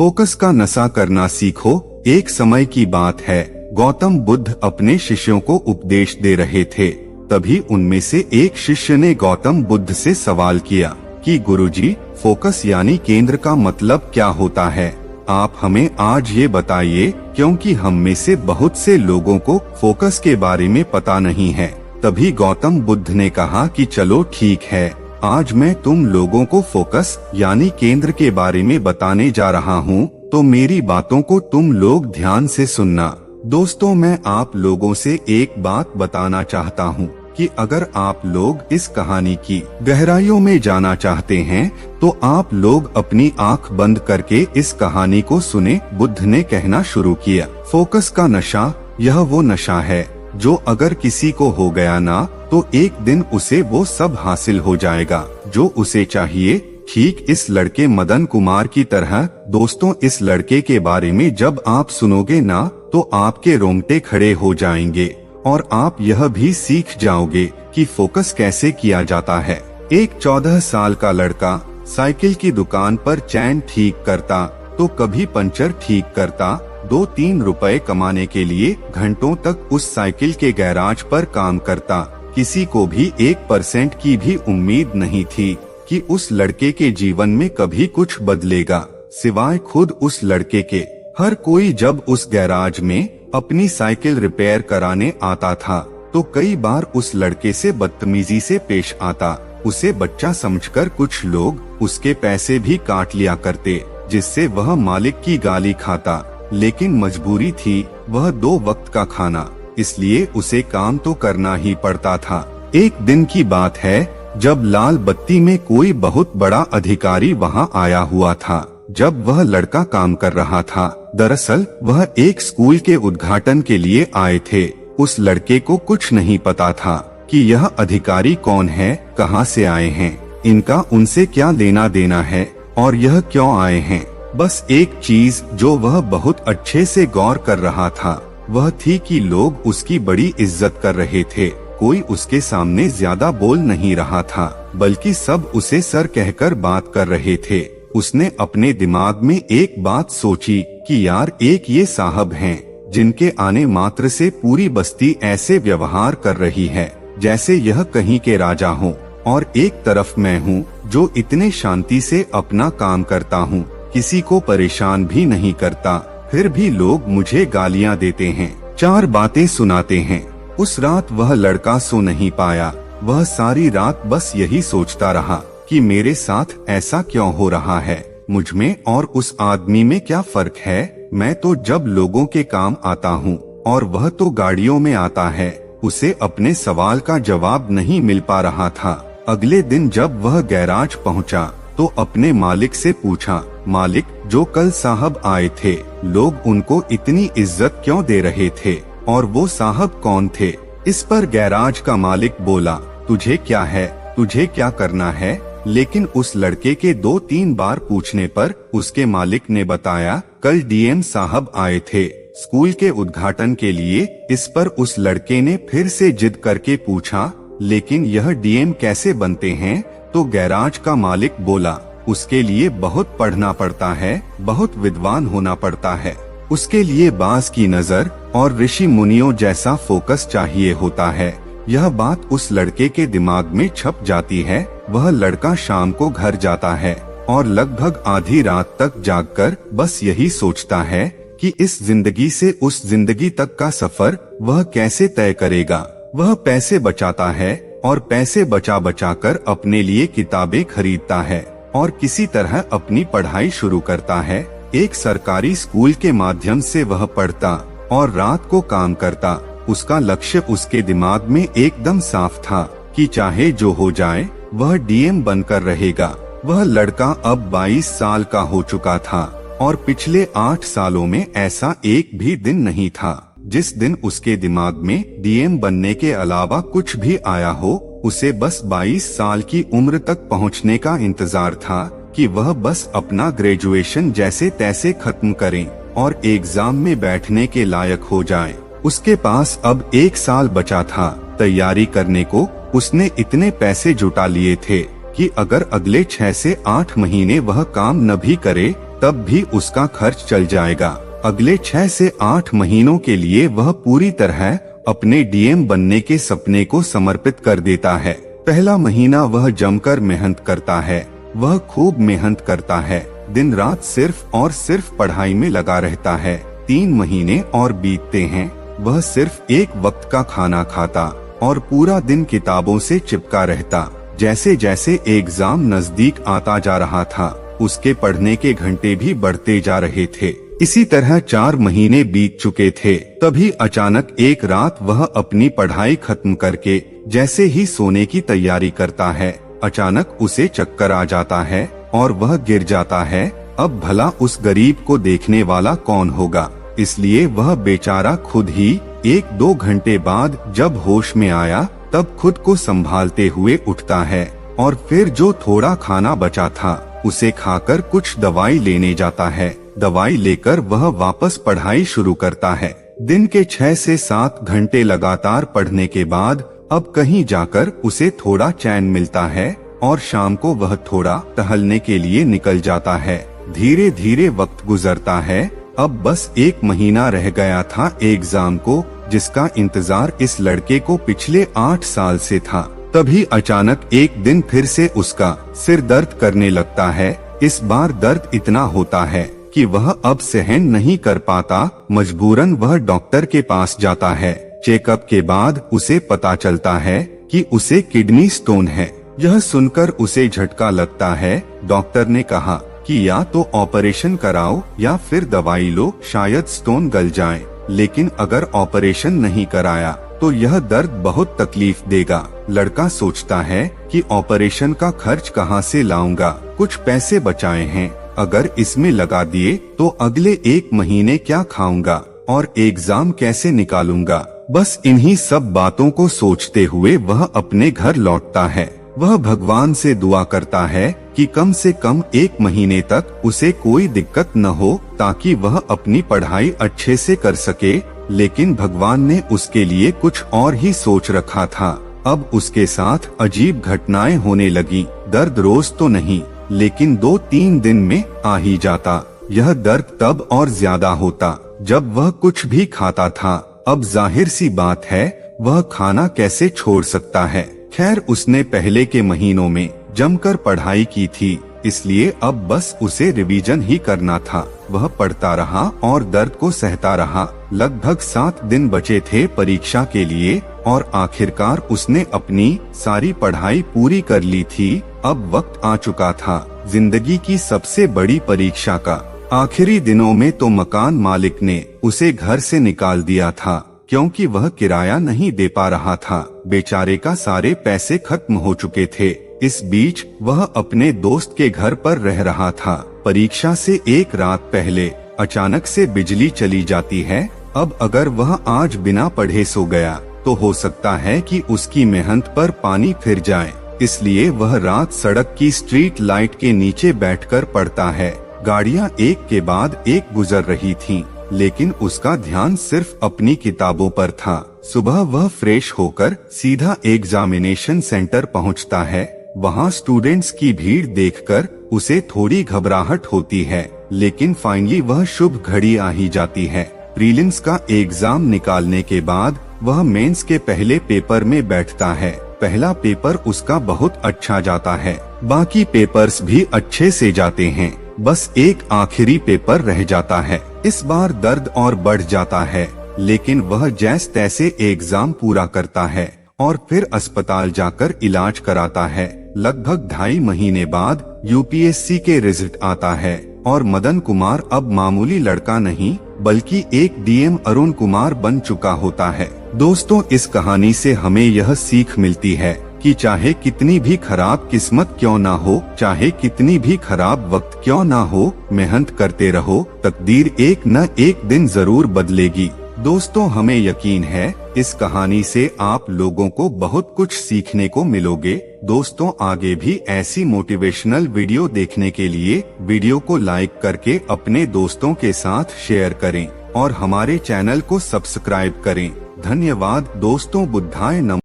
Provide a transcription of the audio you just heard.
Focus का नशा करना सीखो। एक समय की बात है, गौतम बुद्ध अपने शिष्यों को उपदेश दे रहे थे। तभी उनमें से एक शिष्य ने गौतम बुद्ध से सवाल किया कि गुरुजी, फोकस यानी केंद्र का मतलब क्या होता है? आप हमें आज ये बताइए, क्योंकि हम में से बहुत से लोगों को फोकस के बारे में पता नहीं है। तभी गौतम बुद्ध ने कहा कि चलो ठीक है, आज मैं तुम लोगों को फोकस यानी केंद्र के बारे में बताने जा रहा हूँ, तो मेरी बातों को तुम लोग ध्यान से सुनना। दोस्तों, मैं आप लोगों से एक बात बताना चाहता हूँ कि अगर आप लोग इस कहानी की गहराइयों में जाना चाहते हैं, तो आप लोग अपनी आंख बंद करके इस कहानी को सुने। बुद्ध ने कहना शुरू किया, फोकस का नशा, यह वो नशा है जो अगर किसी को हो गया ना, तो एक दिन उसे वो सब हासिल हो जाएगा जो उसे चाहिए। ठीक इस लड़के मदन कुमार की तरह। दोस्तों, इस लड़के के बारे में जब आप सुनोगे ना, तो आपके रोंगटे खड़े हो जाएंगे और आप यह भी सीख जाओगे कि फोकस कैसे किया जाता है। एक 14 साल का लड़का साइकिल की दुकान पर चैन ठीक करता तो कभी पंचर ठीक करता। 2-3 रुपए कमाने के लिए घंटों तक उस साइकिल के गैराज पर काम करता। किसी को भी 1% की भी उम्मीद नहीं थी कि उस लड़के के जीवन में कभी कुछ बदलेगा, सिवाय खुद उस लड़के के। हर कोई जब उस गैराज में अपनी साइकिल रिपेयर कराने आता था, तो कई बार उस लड़के से बदतमीजी से पेश आता। उसे बच्चा समझकर कुछ लोग उसके पैसे भी काट लिया करते, जिससे वह मालिक की गाली खाता। लेकिन मजबूरी थी, वह 2 वक्त का खाना, इसलिए उसे काम तो करना ही पड़ता था। एक दिन की बात है, जब लाल बत्ती में कोई बहुत बड़ा अधिकारी वहां आया हुआ था। जब वह लड़का काम कर रहा था, दरअसल वह एक स्कूल के उद्घाटन के लिए आए थे। उस लड़के को कुछ नहीं पता था कि यह अधिकारी कौन है, कहां से आए हैं, इनका उनसे क्या लेना देना है और यह क्यों आए हैं। बस एक चीज जो वह बहुत अच्छे से गौर कर रहा था, वह थी कि लोग उसकी बड़ी इज्जत कर रहे थे। कोई उसके सामने ज्यादा बोल नहीं रहा था, बल्कि सब उसे सर कहकर बात कर रहे थे। उसने अपने दिमाग में एक बात सोची कि यार, एक ये साहब हैं जिनके आने मात्र से पूरी बस्ती ऐसे व्यवहार कर रही है जैसे यह कहीं के राजा हों, और एक तरफ मैं हूँ जो इतने शांति से अपना काम करता हूँ, किसी को परेशान भी नहीं करता, फिर भी लोग मुझे गालियाँ देते हैं, 4 बातें सुनाते हैं। उस रात वह लड़का सो नहीं पाया। वह सारी रात बस यही सोचता रहा कि मेरे साथ ऐसा क्यों हो रहा है, मुझ में और उस आदमी में क्या फर्क है। मैं तो जब लोगों के काम आता हूँ और वह तो गाड़ियों में आता है। उसे अपने सवाल का जवाब नहीं मिल पा रहा था। अगले दिन जब वह गैराज पहुँचा, तो अपने मालिक से पूछा, मालिक, जो कल साहब आए थे, लोग उनको इतनी इज्जत क्यों दे रहे थे, और वो साहब कौन थे? इस पर गैराज का मालिक बोला, तुझे क्या है, तुझे क्या करना है? लेकिन उस लड़के के 2-3 बार पूछने पर उसके मालिक ने बताया, कल डीएम साहब आए थे स्कूल के उद्घाटन के लिए। इस पर उस लड़के ने फिर से जिद करके पूछा, लेकिन यह डीएम कैसे बनते हैं? तो गैराज का मालिक बोला, उसके लिए बहुत पढ़ना पड़ता है, बहुत विद्वान होना पड़ता है, उसके लिए बाज की नजर और ऋषि मुनियों जैसा फोकस चाहिए होता है। यह बात उस लड़के के दिमाग में छप जाती है। वह लड़का शाम को घर जाता है और लगभग आधी रात तक जागकर बस यही सोचता है कि इस जिंदगी से उस जिंदगी तक का सफर वह कैसे तय करेगा। वह पैसे बचाता है और पैसे बचा बचा कर अपने लिए किताबें खरीदता है और किसी तरह अपनी पढ़ाई शुरू करता है। एक सरकारी स्कूल के माध्यम से वह पढ़ता और रात को काम करता। उसका लक्ष्य उसके दिमाग में एकदम साफ था कि चाहे जो हो जाए, वह डीएम बनकर रहेगा। वह लड़का अब 22 साल का हो चुका था और पिछले 8 सालों में ऐसा एक भी दिन नहीं था जिस दिन उसके दिमाग में डीएम बनने के अलावा कुछ भी आया हो। उसे बस 22 साल की उम्र तक पहुंचने का इंतजार था कि वह बस अपना ग्रेजुएशन जैसे तैसे खत्म करें और एग्जाम में बैठने के लायक हो जाए। उसके पास अब 1 साल बचा था तैयारी करने को। उसने इतने पैसे जुटा लिए थे कि अगर अगले 6 से 8 महीने वह काम न भी करे तब भी उसका खर्च चल जाएगा। अगले 6 से 8 महीनों के लिए वह पूरी तरह अपने डीएम बनने के सपने को समर्पित कर देता है। पहला महीना वह जमकर मेहनत करता है। वह खूब मेहनत करता है, दिन रात सिर्फ और सिर्फ पढ़ाई में लगा रहता है। 3 महीने और बीतते हैं। वह सिर्फ एक वक्त का खाना खाता और पूरा दिन किताबों से चिपका रहता। जैसे जैसे एग्जाम नजदीक आता जा रहा था, उसके पढ़ने के घंटे भी बढ़ते जा रहे थे। इसी तरह 4 महीने बीत चुके थे। तभी अचानक एक रात वह अपनी पढ़ाई खत्म करके जैसे ही सोने की तैयारी करता है, अचानक उसे चक्कर आ जाता है और वह गिर जाता है। अब भला उस गरीब को देखने वाला कौन होगा, इसलिए वह बेचारा खुद ही 1-2 घंटे बाद जब होश में आया तब खुद को संभालते हुए उठता है और फिर जो थोड़ा खाना बचा था उसे खाकर कुछ दवाई लेने जाता है। दवाई लेकर वह वापस पढ़ाई शुरू करता है। दिन के 6 से 7 घंटे लगातार पढ़ने के बाद अब कहीं जाकर उसे थोड़ा चैन मिलता है और शाम को वह थोड़ा टहलने के लिए निकल जाता है। धीरे धीरे वक्त गुजरता है। अब बस 1 महीना रह गया था एग्जाम को, जिसका इंतजार इस लड़के को पिछले 8 साल से था। तभी अचानक एक दिन फिर से उसका सिर दर्द करने लगता है। इस बार दर्द इतना होता है कि वह अब सहन नहीं कर पाता। मजबूरन वह डॉक्टर के पास जाता है। चेकअप के बाद उसे पता चलता है कि उसे किडनी स्टोन है। यह सुनकर उसे झटका लगता है। डॉक्टर ने कहा कि या तो ऑपरेशन कराओ या फिर दवाई लो, शायद स्टोन गल जाए। लेकिन अगर ऑपरेशन नहीं कराया तो यह दर्द बहुत तकलीफ देगा। लड़का सोचता है कि ऑपरेशन का खर्च कहां से लाऊंगा, कुछ पैसे बचाए हैं, अगर इसमें लगा दिए तो अगले 1 महीने क्या खाऊंगा और एग्जाम कैसे निकालूंगा। बस इन्हीं सब बातों को सोचते हुए वह अपने घर लौटता है। वह भगवान से दुआ करता है कि कम से कम 1 महीने तक उसे कोई दिक्कत न हो, ताकि वह अपनी पढ़ाई अच्छे से कर सके। लेकिन भगवान ने उसके लिए कुछ और ही सोच रखा था। अब उसके साथ अजीब घटनाएं होने लगी। दर्द रोज तो नहीं, लेकिन 2-3 दिन में आ ही जाता। यह दर्द तब और ज्यादा होता जब वह कुछ भी खाता था। अब जाहिर सी बात है, वह खाना कैसे छोड़ सकता है। खैर, उसने पहले के महीनों में जमकर पढ़ाई की थी, इसलिए अब बस उसे रिवीजन ही करना था। वह पढ़ता रहा और दर्द को सहता रहा। लगभग 7 दिन बचे थे परीक्षा के लिए और आखिरकार उसने अपनी सारी पढ़ाई पूरी कर ली थी। अब वक्त आ चुका था जिंदगी की सबसे बड़ी परीक्षा का। आखिरी दिनों में तो मकान मालिक ने उसे घर से निकाल दिया था, क्योंकि वह किराया नहीं दे पा रहा था। बेचारे का सारे पैसे खत्म हो चुके थे। इस बीच वह अपने दोस्त के घर पर रह रहा था। परीक्षा से 1 रात पहले अचानक से बिजली चली जाती है। अब अगर वह आज बिना पढ़े सो गया तो हो सकता है कि उसकी मेहनत पर पानी फिर जाए। इसलिए वह रात सड़क की स्ट्रीट लाइट के नीचे बैठकर पढ़ता है। गाड़ियां एक के बाद एक गुजर रही थीं, लेकिन उसका ध्यान सिर्फ अपनी किताबों पर था। सुबह वह फ्रेश होकर सीधा एग्जामिनेशन सेंटर पहुंचता है। वहां स्टूडेंट्स की भीड़ देखकर उसे थोड़ी घबराहट होती है, लेकिन फाइनली वह शुभ घड़ी आ ही जाती है। प्रीलिम्स का एग्जाम निकालने के बाद वह मेंस के पहले पेपर में बैठता है। पहला पेपर उसका बहुत अच्छा जाता है, बाकी पेपर्स भी अच्छे से जाते हैं। बस एक आखिरी पेपर रह जाता है। इस बार दर्द और बढ़ जाता है, लेकिन वह जैसे तैसे एग्जाम पूरा करता है और फिर अस्पताल जाकर इलाज कराता है। लगभग 2.5 महीने बाद यूपीएससी के रिजल्ट आता है और मदन कुमार अब मामूली लड़का नहीं बल्कि एक डीएम अरुण कुमार बन चुका होता है। दोस्तों, इस कहानी से हमें यह सीख मिलती है कि चाहे कितनी भी खराब किस्मत क्यों ना हो, चाहे कितनी भी खराब वक्त क्यों ना हो, मेहनत करते रहो, तकदीर एक न एक दिन जरूर बदलेगी। दोस्तों, हमें यकीन है इस कहानी से आप लोगों को बहुत कुछ सीखने को मिलोगे। दोस्तों, आगे भी ऐसी मोटिवेशनल वीडियो देखने के लिए वीडियो को लाइक करके अपने दोस्तों के साथ शेयर करें और हमारे चैनल को सब्सक्राइब करें। धन्यवाद दोस्तों। बुद्धाय नमः।